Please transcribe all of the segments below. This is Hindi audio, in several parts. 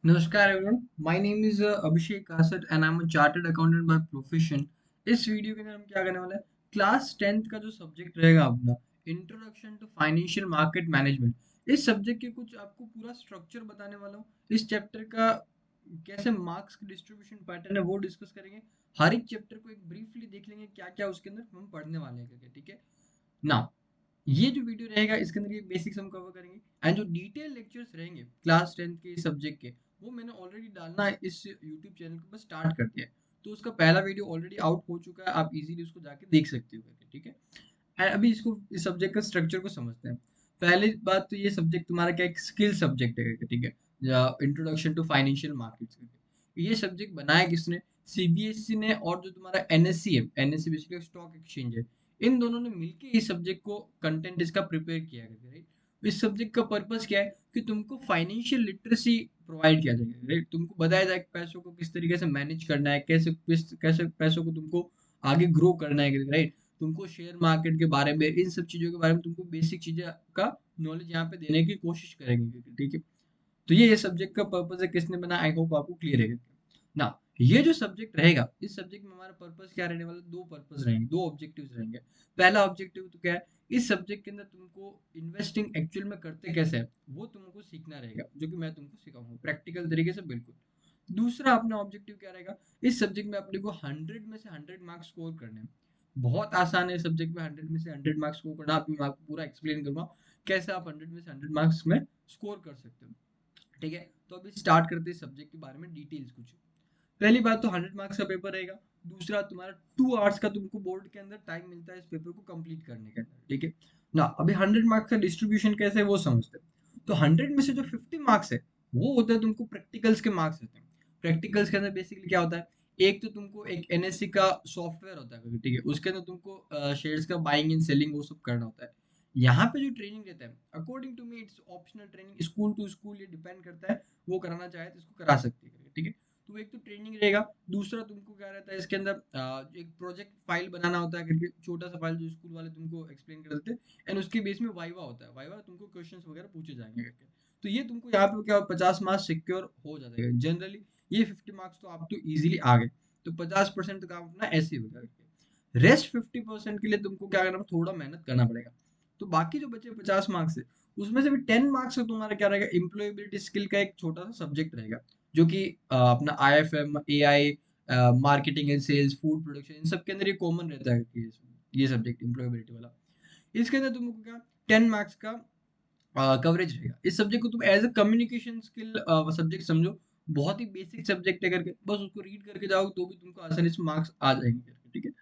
नमस्कार everyone, my name is Abhishek caste and I am a chartered accountant by profession. इस वीडियो के अंदर हम क्या करने वाले हैं, क्लास 10th का जो सब्जेक्ट रहेगा अपना introduction to financial market management, इस सब्जेक्ट के कुछ आपको पूरा स्ट्रक्चर बताने वाला हूँ। इस चैप्टर का कैसे मार्क्स की डिस्ट्रीब्यूशन पैटर्न है वो डिस्कस करेंगे। हर एक चैप्टर को एक ब्रीफली देख लेंगे क्या क्या उसके अंदर हम पढ़ने वाले हैं करके, ठीक है ना। ये जो वीडियो रहेगा इसके अंदर ये बेसिक्स हम कवर करेंगे एंड जो डिटेल लेक्चर्स रहेंगे क्लास 10th के सब्जेक्ट के, वो मैंने ऑलरेडी डालना है इस यूट्यूब चैनल के ऊपर स्टार्ट कर दिया है। तो उसका पहला वीडियो ऑलरेडी आउट हो चुका है, आप इजीली उसको जाके देख सकते हो करके, ठीक है। एंड अभी इसको इस सब्जेक्ट का स्ट्रक्चर को समझते हैं। पहली बात तो ये सब्जेक्ट तुम्हारा क्या एक स्किल सब्जेक्ट है करके, ठीक है, या इंट्रोडक्शन टू फाइनेंशियल मार्केट्स करके। ये सब्जेक्ट बनाया किसने? सीबीएसई ने, और जो तुम्हारा एनएससी है, एनएससी बेसिकली स्टॉक एक्सचेंज है, इन दोनों ने मिलके इस सब्जेक्ट को कंटेंट इसका प्रिपेयर किया है, राइट। इस सब्जेक्ट का पर्पस क्या है कि तुमको फाइनेंशियल लिटरेसी प्रोवाइड किया जाएगा, राइट। तुमको बताया जाए पैसों को किस तरीके से मैनेज करना है, कैसे पैसों को तुमको आगे ग्रो करना है, राइट। तुमको शेयर मार्केट के बारे में, इन सब चीजों के बारे में तुमको बेसिक चीजें का नॉलेज यहाँ पे देने की कोशिश करेंगे, ठीक है। तो ये सब्जेक्ट का पर्पस है, किसने बना, आई होप आपको क्लियर है ना। ये जो सब्जेक्ट रहेगा, इस सब्जेक्ट में हमारा पर्पस क्या रहने वाला, दो पर्पस रहेंगे, दो ऑब्जेक्टिव्स रहेंगे। पहला ऑब्जेक्टिव तो क्या है, इस सब्जेक्ट के अंदर तुमको इन्वेस्टिंग एक्चुअल में करते कैसे है वो तुमको सीखना रहेगा, जो कि मैं तुमको सिखाऊंगा प्रैक्टिकल तरीके से, बिल्कुल। दूसरा अपना ऑब्जेक्टिव क्या रहेगा, इस सब्जेक्ट में अपने को 100 में से 100 मार्क्स स्कोर करने हैं। बहुत आसान है सब्जेक्ट में 100 में से 100 मार्क्स स्कोर करना। अभी मैं आपको पूरा एक्सप्लेन करूंगा कैसे आप 100 में से 100 मार्क्स में स्कोर कर सकते हो, ठीक है। तो अभी स्टार्ट करते हैं सब्जेक्ट के बारे में डिटेल्स कुछ। पहली बात तो 100 मार्क्स का पेपर रहेगा। दूसरा तुम्हारा 2 आवर्स का तुमको बोर्ड के अंदर टाइम मिलता है इस पेपर को कंप्लीट करने के अंदर, ठीक है ना। अभी 100 मार्क्स का डिस्ट्रीब्यूशन कैसे है वो समझते हैं। तो 100 में से जो 50 मार्क्स है वो होता है तुमको प्रैक्टिकल्स के मार्क्स होते हैं। प्रैक्टिकल्स के अंदर बेसिकली क्या होता है, एक तो तुमको एक एनएससी का सॉफ्टवेयर होता है, ठीक है, उसके अंदर तुमको शेयर्स का बाइंग एंड सेलिंग वो सब करना होता है। यहाँ पे जो ट्रेनिंग रहता है, according to me it's optional training, school to school ये डिपेंड करता है। वो कराना चाहे तो इसको करा सकते हैं, ठीक है। तो एक तो ट्रेनिंग रहेगा। दूसरा तुमको क्या रहता है इसके अंदर, एक प्रोजेक्ट फाइल बनाना होता है करके, छोटा सा फाइल जो स्कूल वाले तुमको एक्सप्लेन कर देते हैं, एंड उसके बेस में वाइवा होता है। वाइवा तुमको क्वेश्चंस वगैरह पूछे जाएंगे करके। तो ये तुमको यहाँ पे क्या 50 मार्क्स सिक्योर हो जाएगा जनरली। ये 50 मार्क्स तो आप तो इजीली आ गए। तो 50% तो काम अपना ऐसे ही हो जाएगा। रेस्ट 50% के लिए तुमको क्या करना, थोड़ा मेहनत करना पड़ेगा। तो बाकी जो बचे 50 मार्क्स है, उसमें से भी 10 मार्क्स का तुम्हारा क्या रहेगा, एम्प्लॉयबिलिटी स्किल का एक छोटा सा सब्जेक्ट रहेगा, जो कि अपना IFM, AI, marketing and sales, food production, इन सब के अंदर ये कॉमन रहता है कि ये सब्जेक्ट एम्प्लॉयबिलिटी वाला। इसके अंदर तुमको क्या 10 मार्क्स का कवरेज रहेगा। इस सब्जेक्ट को तुम as a communication skill subject समझो। बहुत ही बेसिक सब्जेक्ट है करके, बस उसको रीड करके जाओ तो भी तुमको आसानी से मार्क्स आ जाएंगे करके, ठीक है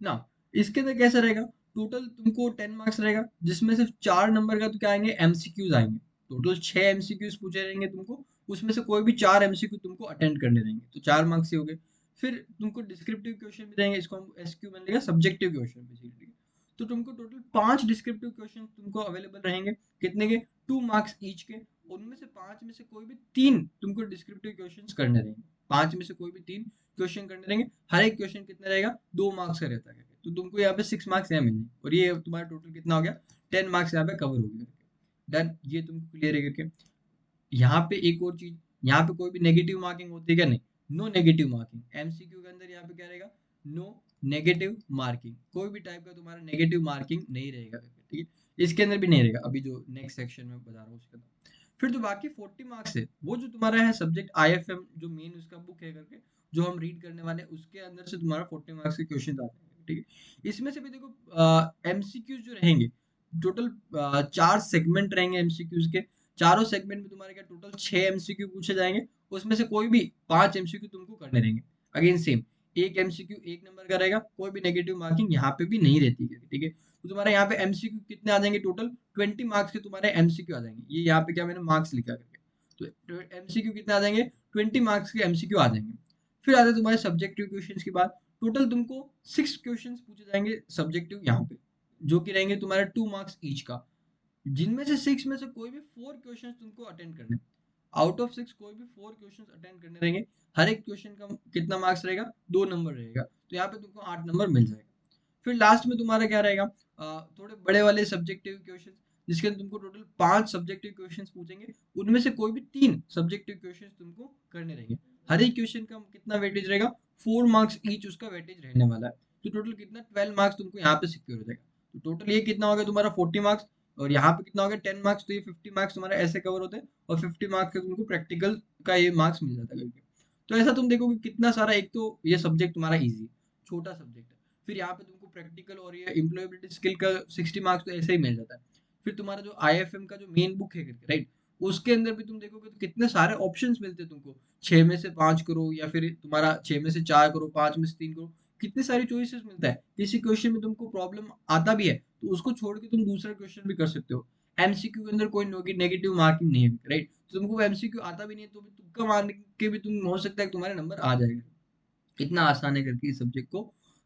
ना। इसके अंदर कैसा रहेगा, टोटल तुमको 10 मार्क्स रहेगा, जिसमें सिर्फ 4 नंबर का तो क्या आएंगे, एमसीक्यूज आएंगे। टोटल 6 एमसीक्यूज पूछे रहेंगे तुमको, उसमें से कोई भी 4 एमसीक्यू तुमको अटेंड करने रहेंगे, तो 4 मार्क्स ही हो गए। फिर तुमको डिस्क्रिप्टिव क्वेश्चन भी रहेंगे, इसको हम एसक्यू मान लेगा, सब्जेक्टिव क्वेश्चन बेसिकली। तो तुमको टोटल 5 डिस्क्रिप्टिव क्वेश्चन तुमको अवेलेबल रहेंगे। कितने के, 2 मार्क्स ईच के। उनमें से 5 में से कोई भी 3 तुमको डिस्क्रिप्टिव क्वेश्चन करने रहेंगे। 5 में से कोई भी 3 क्वेश्चन करने रहेंगे। हर एक क्वेश्चन कितना रहेगा, 2 मार्क्स का रहता है। तो तुमको यहाँ पे 6 मार्क्स यहाँ मिलेंगे, और ये तुम्हारा टोटल कितना हो गया, 10 मार्क्स यहाँ पे कवर हो गया। डन, ये तुमको क्लियर है करके। यहाँ पे एक और चीज, यहाँ पे कोई भी नेगेटिव मार्किंग होती है क्या, नहीं। नो नेगेटिव मार्किंग एमसीक्यू के अंदर, यहाँ पे क्या रहेगा, नो नेगेटिव मार्किंग। कोई भी टाइप का तुम्हारा नेगेटिव मार्किंग नहीं रहेगा, ठीक है। इसके अंदर भी नहीं रहेगा, अभी जो नेक्स्ट सेक्शन में बता रहा हूँ उसके अंदर। फिर जो बाकी 40 मार्क्स है, वो जो तुम्हारा है सब्जेक्ट IFM, जो मेन उसका बुक है करके, जो हम रीड करने वाले हैं, उसके अंदर से तुम्हारा 40 मार्क्स के क्वेश्चन आते हैं, ठीक है। इसमें से भी देखो एमसीक्यूज जो रहेंगे, टोटल 4 सेगमेंट रहेंगे एमसीक्यूज के। चारों सेगमेंट में तुम्हारे क्या टोटल 6 एमसीक्यू पूछे जाएंगे। उसमें से कोई भी 5 एमसीक्यू तुमको करने रहेंगे। अगेन सेम, एक एमसीक्यू 1 नंबर का रहेगा, कोई भी नेगेटिव मार्किंग यहाँ पे भी नहीं रहती है, ठीक है। तो तुम्हारे यहाँ पे एमसीक्यू कितने आ जाएंगे, टोटल 20 मार्क्स के तुम्हारे एमसीक्यू आ जाएंगे। ये यहाँ पे क्या मैंने मार्क्स लिखा करके, तो एमसीक्यू कितने आ जाएंगे, 20 मार्क्स के एमसीक्यू आ जाएंगे। फिर आते हैं तुम्हारे सब्जेक्टिव क्वेश्चन की बात। टोटल तुमको 6 क्वेश्चन पूछे जाएंगे सब्जेक्टिव यहाँ पे, जो कि रहेंगे तुम्हारे 2 मार्क्स ईच का। जिनमें से 6 में से कोई भी 4 क्वेश्चन तुमको अटेंड करने, आउट ऑफ 6 कोई भी 4 क्वेश्चन अटेंड करने रहेंगे। हर एक क्वेश्चन का कितना मार्क्स रहेगा, 2 नंबर रहेगा, तो यहाँ पे तुमको 8 नंबर मिल जाएगा। फिर लास्ट में तुम्हारा क्या रहेगा, थोड़े बड़े वाले सब्जेक्टिव क्वेश्चन, जिसके अंदर तुमको टोटल 5 सब्जेक्टिव क्वेश्चंस पूछेंगे, उनमें से कोई भी 3 सब्जेक्टिव क्वेश्चंस तुमको करने रहेंगे। हर एक क्वेश्चन का कितना वेटेज रहेगा, 4 मार्क्स ईच उसका वेटेज रहने वाला है। तो टोटल कितना 12 मार्क्स तुमको यहाँ पे सिक्योर हो जाएगा। तो टोटल ये कितना हो गया तुम्हारा 40 मार्क्स, और यहाँ पे कितना हो गया 10 मार्क्स। तो ये 50 मार्क्स तुम्हारा ऐसे कवर होते हैं, और 50 मार्क्स का तुमको प्रैक्टिकल का ये मार्क्स मिल जाता है करके। तो ऐसा तुम देखोगे कितना सारा, एक तो ये सब्जेक्ट तुम्हारा इजी है, छोटा सब्जेक्ट है, फिर यहाँ पे तुमको प्रैक्टिकल और ये एम्प्लॉयबिलिटी स्किल का 60 मार्क्स तो ऐसे ही मिल जाता है। फिर तुम्हारा जो आईएफएम का जो मेन बुक है करके, राइट, उसके अंदर भी तुम देखोगे तो कितने सारे ऑप्शंस मिलते हैं तुमको, 6 में से 5 करो, या फिर तुम्हारा 6 में से 4 करो, 5 में से 3 करो, कितनी सारी चॉइसेस मिलता है। किसी क्वेश्चन में तुमको प्रॉब्लम आता भी है तो उसको छोड़ के तुम दूसरा क्वेश्चन भी कर सकते हो। एमसीक्यू के अंदर कोई नेगेटिव मार्किंग नहीं है, राइट, तो तुमको एमसीक्यू आता भी नहीं है तो भी तुक्का मार के भी तुम हो सकता है तुम्हारे नंबर आ जाएगा। इतना आसान है करके इस सब्जेक्ट को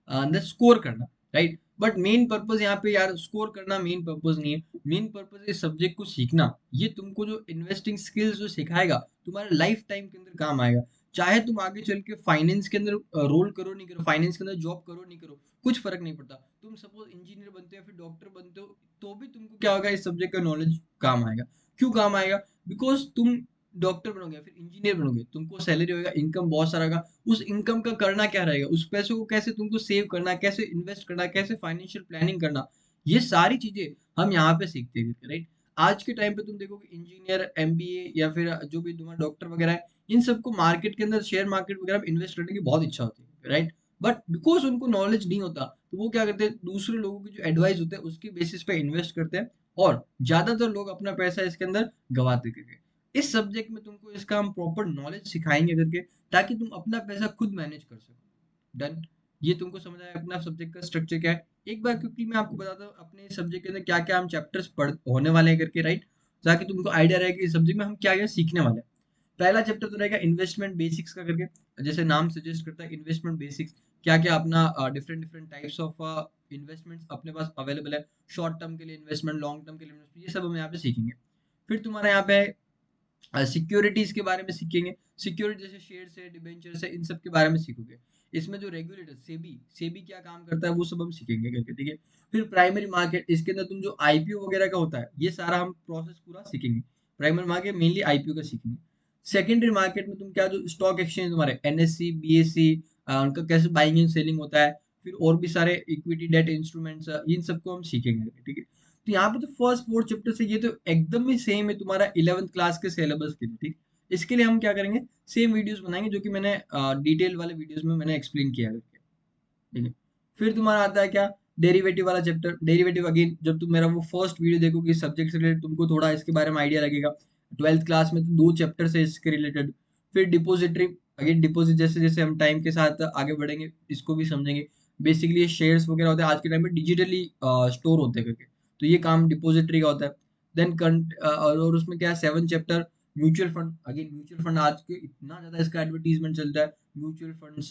अंदर स्कोर करना, राइट। बट मेन पर्पस यहाँ पे यार स्कोर करना मेन पर्पस नहीं है। मेन पर्पस इस सब्जेक्ट को सीखना। ये तुमको जो इन्वेस्टिंग स्किल्स जो सिखाएगा तुम्हारे लाइफ टाइम के अंदर काम आएगा। चाहे तुम आगे चल के फाइनेंस के अंदर रोल करो नहीं करो, फाइनेंस के अंदर जॉब करो नहीं करो, कुछ फर्क नहीं पड़ता। तुम सपोज इंजीनियर बनते हो या फिर डॉक्टर बनते हो, तो भी तुमको क्या होगा, इस सब्जेक्ट का नॉलेज काम आएगा। क्यों काम आएगा? बिकॉज तुम डॉक्टर बनोगे फिर इंजीनियर बनोगे, तुमको सैलरी होगा, इनकम बहुत सारा होगा। उस इनकम का करना क्या रहेगा, उस पैसों को कैसे तुमको सेव करना है, कैसे इन्वेस्ट करना है, कैसे फाइनेंशियल प्लानिंग करना, ये सारी चीजें हम यहाँ पे सीखते हैं, राइट। आज के टाइम पे तुम देखोगे इंजीनियर, एमबीए या फिर जो भी तुम्हारा डॉक्टर वगैरह है, इन सबको मार्केट के अंदर शेयर मार्केट वगैरह में इन्वेस्ट करने की बहुत इच्छा होती है, राइट। बट बिकॉज उनको नॉलेज नहीं होता तो वो क्या करते हैं, दूसरे लोगों की जो एडवाइस होते हैं उसके बेसिस पे इन्वेस्ट करते हैं, और ज्यादातर लोग अपना पैसा इसके अंदर गवाते हैं। इस सब्जेक्ट में तुमको इसका हम प्रॉपर नॉलेज सिखाएंगे करके, ताकि तुम अपना पैसा खुद मैनेज कर सको। डन। ये तुमको समझ आया अपना सब्जेक्ट का स्ट्रक्चर क्या है। एक बार क्योंकि मैं आपको बताता हूँ अपने सब्जेक्ट के अंदर क्या क्या हम चैप्टर्स पढ़ होने वाले हैं करके, राइट, ताकि तुमको आइडिया रहे कि इस सब्जेक्ट में हम क्या क्या सीखने वाले हैं। पहला चैप्टर तो रहेगा इन्वेस्टमेंट बेसिक्स का करके, जैसे नाम सजेस्ट करता है इन्वेस्टमेंट बेसिक्स। क्या क्या अपना different different types of investments अपने पास अवेलेबल है, शॉर्ट टर्म के लिए इन्वेस्टमेंट, लॉन्ग टर्म के लिए इन्वेस्टमेंट, ये सब हम यहाँ पे सीखेंगे। फिर तुम्हारा यहाँ पे सिक्योरिटीज के बारे में सीखेंगे। सिक्योरिटी जैसे शेयर है, डिबेंचर है, इन सब के बारे में सीखोगे। इसमें जो रेगुलेटर सेबी सेबी क्या काम करता है वो सब हम सीखेंगे करके, ठीक है। फिर प्राइमरी मार्केट, इसके अंदर तुम जो आईपीओ वगैरह का होता है ये सारा हम प्रोसेस पूरा सीखेंगे। प्राइमरी मार्केट मेनली आईपीओ का सीखेंगे। सेकेंडरी मार्केट में तुम क्या, जो स्टॉक एक्सचेंज तुम्हारे एनएससी, बीएससी, उनका कैसे बाइंग एंड सेलिंग होता है, फिर और भी सारे इक्विटी डेट इंस्ट्रूमेंट्स, इन सबको हम सीखेंगे, ठीक है। तो यहाँ पे तो फर्स्ट 4 चैप्टर से ये तो एकदम ही सेम है तुम्हारा 11th क्लास के सिलेबस के लिए, ठीक। इसके लिए हम क्या करेंगे, सेम वीडियोस बनाएंगे जो कि मैंने डिटेल वाले वीडियोस में मैंने एक्सप्लेन किया है, ठीक है। फिर तुम्हारा आता है क्या, डेरिवेटिव वाला चैप्टर। डेरिवेटिव अगेन जब तुम मेरा वो फर्स्ट वीडियो देखोगे सब्जेक्ट से रिलेटेड, तुमको थोड़ा इसके बारे में आइडिया लगेगा। 12th क्लास में तो 2 चैप्टर है इसके रिलेटेड। फिर डिपोजिटरी, अगेन डिपॉजिट, जैसे जैसे हम टाइम के साथ आगे बढ़ेंगे इसको भी समझेंगे। बेसिकली ये शेयर्स वगैरह होते हैं आज के टाइम में डिजिटली स्टोर होते हैं करके, तो ये काम डिपॉजिटरी का होता है। देन और उसमें क्या है, 7 chapter mutual fund. Again mutual fund आज के इतना ज्यादा इसका एडवर्टीजमेंट चलता है, म्यूचुअल फंड्स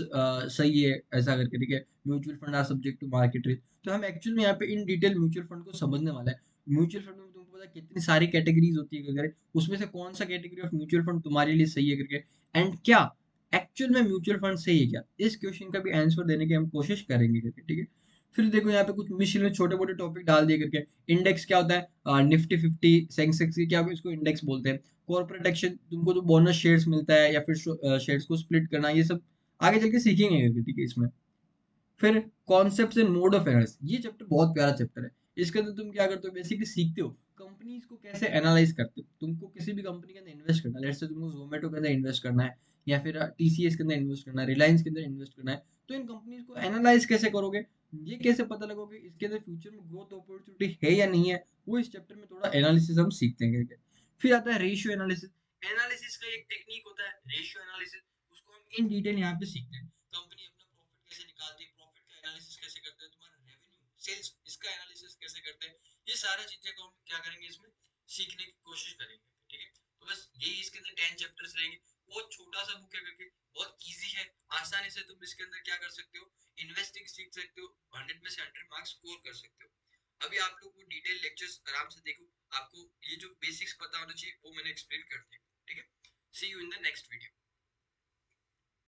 सही है ऐसा करके, ठीक है। Mutual fund are subject to market risk. तो हम एक्चुअल में यहाँ पे इन डिटेल म्यूचुअल फंड को समझने वाला है। म्यूचुअल फंड में तुमको पता है कितनी सारी कैटेगरीज होती है करके, उसमें से कौन सा कैटेगरी ऑफ म्यूचुअल फंड तुम्हारे लिए सही है करके, एंड क्या एक्चुअल में म्यूचुअल फंड सही है क्या, इस क्वेश्चन का भी आंसर देने की हम कोशिश करेंगे करके, ठीक है। फिर देखो यहाँ पे कुछ मिशन में छोटे मोटे टॉपिक डाल दिए करके। इंडेक्स क्या होता है, निफ्टी 50, सेंसेक्स क्या, इसको इंडेक्स बोलते हैं। कॉर्पोरेट एक्शन, तुमको जो बोनस शेयर्स मिलता है या फिर शेयर्स को स्प्लिट करना, ये सब आगे चल के सीखेंगे करके, ठीक है इसमें। फिर concepts and mode of analysis, ये चैप्टर बहुत प्यारा चैप्टर है। इसके अंदर तुम क्या करते हो, बेसिकली सीखते हो कंपनीज को कैसे एनालाइज करते हो। तुमको किसी भी कंपनी के अंदर इन्वेस्ट करना है, लेट्स से तुमको जोमेटो के अंदर इन्वेस्ट करना है, या फिर टीसीएस के अंदर इन्वेस्ट करना है, रिलायंस के अंदर इन्वेस्ट करना है, तो इन कंपनीज को एनालाइज कैसे करोगे, ये कैसे पता लगोगे इसके अंदर फ्यूचर में ग्रोथ अपॉर्चुनिटी है या नहीं है, वो इस चैप्टर में थोड़ा एनालिसिस हम सीखते हैं। फिर आता है रेशियो एनालिसिस। एनालिसिस का एक टेक्निक होता है रेशियो एनालिसिस, उसको हम इन डिटेल यहाँ पे सीखते हैं। कंपनी अपना प्रॉफिट कैसे निकालती है, प्रॉफिट का एनालिसिस कैसे करते हैं, तुम्हारा रेवेन्यू सेल्स इसका एनालिसिस कैसे करते हैं, ये सारा चीजें को हम क्या करेंगे इसमें सीखने की कोशिश करेंगे, ठीक है। तो बस यही इसके अंदर 10 चैप्टर्स रहेंगे। बहुत छोटा सा बुक है करके, बहुत इजी है, आसानी से तुम इसके अंदर क्या कर सकते हो, इन्वेस्टिंग सीख सकते हो, 100 में से 100 मार्क्स स्कोर कर सकते हो। अभी आप लोग वो डिटेल लेक्चर्स आराम से देखो, आपको ये जो बेसिक्स पता होना चाहिए वो मैंने एक्सप्लेन कर दिया, ठीक है। See you in the next video.